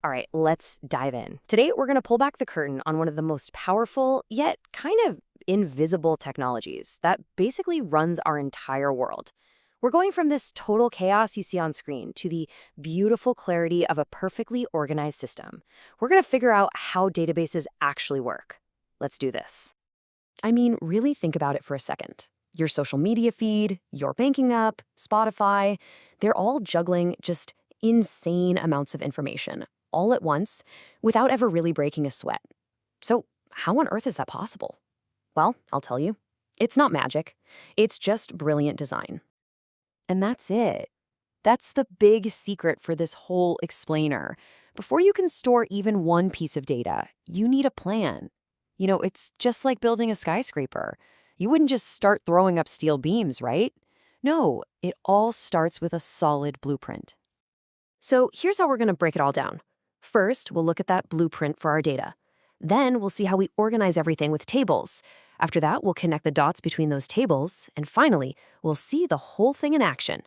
All right, let's dive in. Today, we're going to pull back the curtain on one of the most powerful, yet kind of invisible technologies that basically runs our entire world. We're going from this total chaos you see on screen to the beautiful clarity of a perfectly organized system. We're going to figure out how databases actually work. Let's do this. I mean, really think about it for a second. Your social media feed, your banking app, Spotify, they're all juggling just insane amounts of information all at once without ever really breaking a sweat. So, how on earth is that possible? Well, I'll tell you. It's not magic. It's just brilliant design. And that's it. That's the big secret for this whole explainer. Before you can store even one piece of data, you need a plan. It's just like building a skyscraper. You wouldn't just start throwing up steel beams, right? No, it all starts with a solid blueprint. So here's how we're going to break it all down. First, we'll look at that blueprint for our data. Then we'll see how we organize everything with tables. After that, we'll connect the dots between those tables. And finally, we'll see the whole thing in action.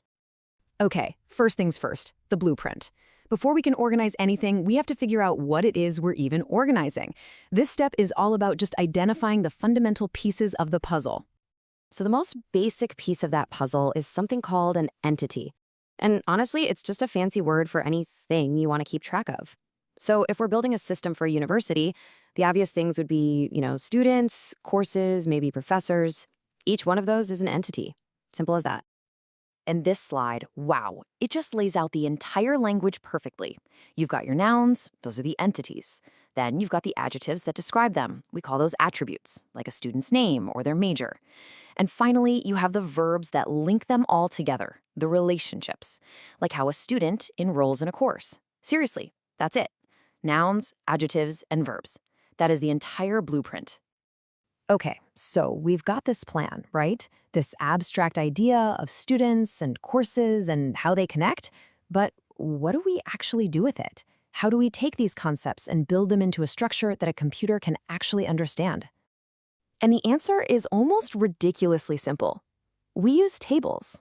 Okay, first things first, the blueprint. Before we can organize anything, we have to figure out what it is we're even organizing. This step is all about just identifying the fundamental pieces of the puzzle. So the most basic piece of that puzzle is something called an entity. And honestly, it's just a fancy word for anything you want to keep track of. So if we're building a system for a university, the obvious things would be, students, courses, maybe professors. Each one of those is an entity. Simple as that. And this slide, wow, it just lays out the entire language perfectly. You've got your nouns, those are the entities. Then you've got the adjectives that describe them. We call those attributes, like a student's name or their major. And finally, you have the verbs that link them all together, the relationships, like how a student enrolls in a course. Seriously, that's it. Nouns, adjectives, and verbs. That is the entire blueprint. Okay, so we've got this plan, right? This abstract idea of students and courses and how they connect. But what do we actually do with it? How do we take these concepts and build them into a structure that a computer can actually understand? And the answer is almost ridiculously simple. We use tables.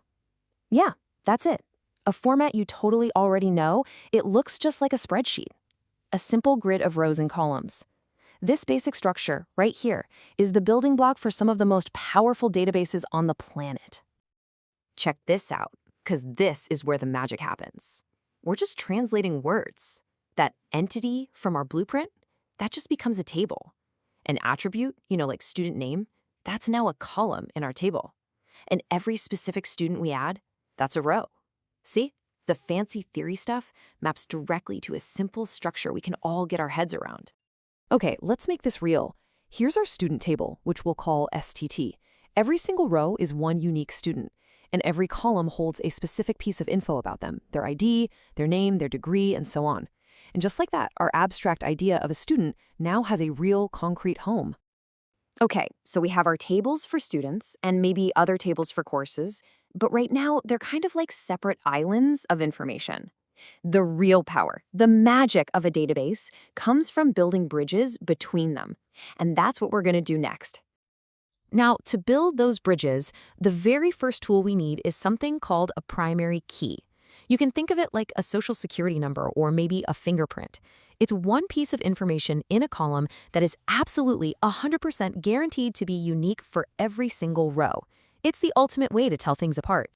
Yeah, that's it. A format you totally already know. It looks just like a spreadsheet. A simple grid of rows and columns. This basic structure, right here, is the building block for some of the most powerful databases on the planet. Check this out, because this is where the magic happens. We're just translating words. That entity from our blueprint, that just becomes a table. An attribute, like student name, that's now a column in our table. And every specific student we add, that's a row. See? The fancy theory stuff maps directly to a simple structure we can all get our heads around. Okay, let's make this real. Here's our student table, which we'll call STT. Every single row is one unique student, and every column holds a specific piece of info about them, their ID, their name, their degree, and so on. And just like that, our abstract idea of a student now has a real concrete home. Okay, so we have our tables for students and maybe other tables for courses, but right now they're kind of like separate islands of information. The real power, the magic of a database, comes from building bridges between them. And that's what we're going to do next. Now, to build those bridges, the very first tool we need is something called a primary key. You can think of it like a social security number or maybe a fingerprint. It's one piece of information in a column that is absolutely 100% guaranteed to be unique for every single row. It's the ultimate way to tell things apart.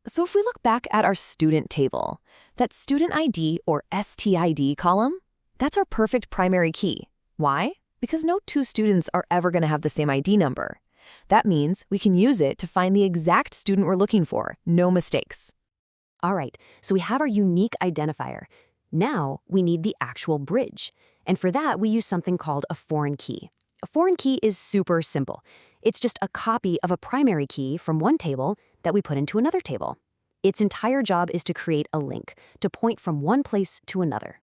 So if we look back at our student table, that student ID or STID column, that's our perfect primary key. Why? Because no two students are ever going to have the same ID number. That means we can use it to find the exact student we're looking for, no mistakes. All right, so we have our unique identifier. Now we need the actual bridge. And for that, we use something called a foreign key. A foreign key is super simple. It's just a copy of a primary key from one table that we put into another table. Its entire job is to create a link, to point from one place to another.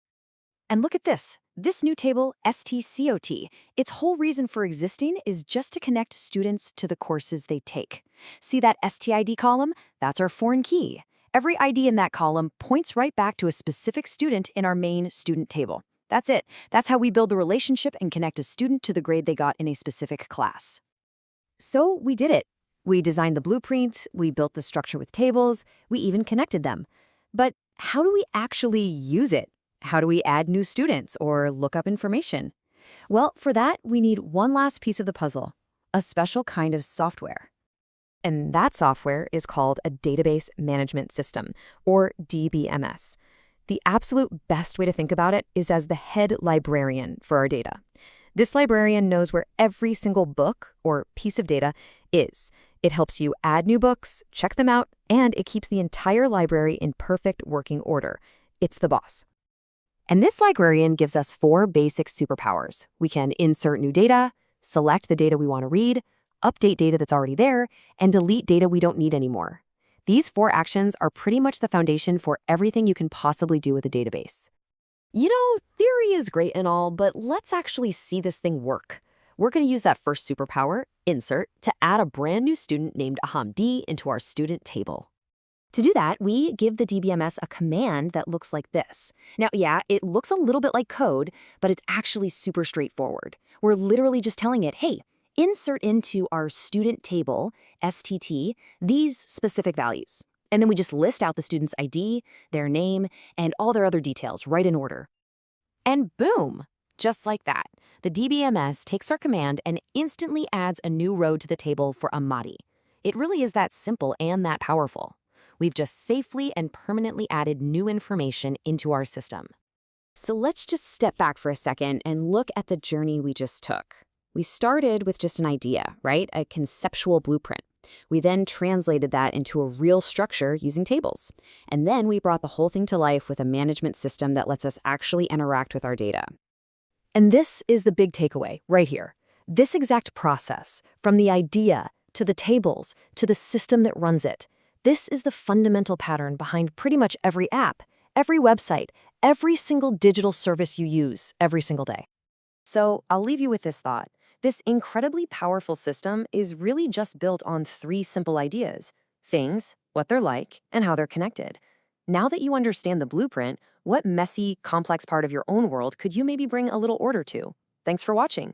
And look at this. This new table, STCOT, its whole reason for existing is just to connect students to the courses they take. See that STID column? That's our foreign key. Every ID in that column points right back to a specific student in our main student table. That's it. That's how we build the relationship and connect a student to the grade they got in a specific class. So we did it. We designed the blueprint, we built the structure with tables, we even connected them. But how do we actually use it? how do we add new students or look up information? Well, for that, we need one last piece of the puzzle, a special kind of software. And that software is called a Database Management System, or DBMS. The absolute best way to think about it is as the head librarian for our data. This librarian knows where every single book or piece of data is. It helps you add new books, check them out, and it keeps the entire library in perfect working order. It's the boss. And this librarian gives us 4 basic superpowers. We can insert new data, select the data we want to read, update data that's already there, and delete data we don't need anymore. These 4 actions are pretty much the foundation for everything you can possibly do with a database. You know, theory is great and all, but let's actually see this thing work. We're going to use that first superpower, insert, to add a brand new student named Ahamdi into our student table. To do that, we give the DBMS a command that looks like this. Now, yeah, it looks a little bit like code, but it's actually super straightforward. We're literally just telling it, hey, insert into our student table, STT, these specific values. And then we just list out the student's ID, their name, and all their other details right in order. And boom! Just like that, the DBMS takes our command and instantly adds a new row to the table for Ahmadi. It really is that simple and that powerful. We've just safely and permanently added new information into our system. So let's just step back for a second and look at the journey we just took. We started with just an idea, right? A conceptual blueprint. We then translated that into a real structure using tables. And then we brought the whole thing to life with a management system that lets us actually interact with our data. And this is the big takeaway right here. This exact process, from the idea to the tables to the system that runs it, this is the fundamental pattern behind pretty much every app, every website, every single digital service you use every single day. So I'll leave you with this thought. This incredibly powerful system is really just built on 3 simple ideas: things, what they're like, and how they're connected. Now that you understand the blueprint, what messy, complex part of your own world could you maybe bring a little order to? Thanks for watching.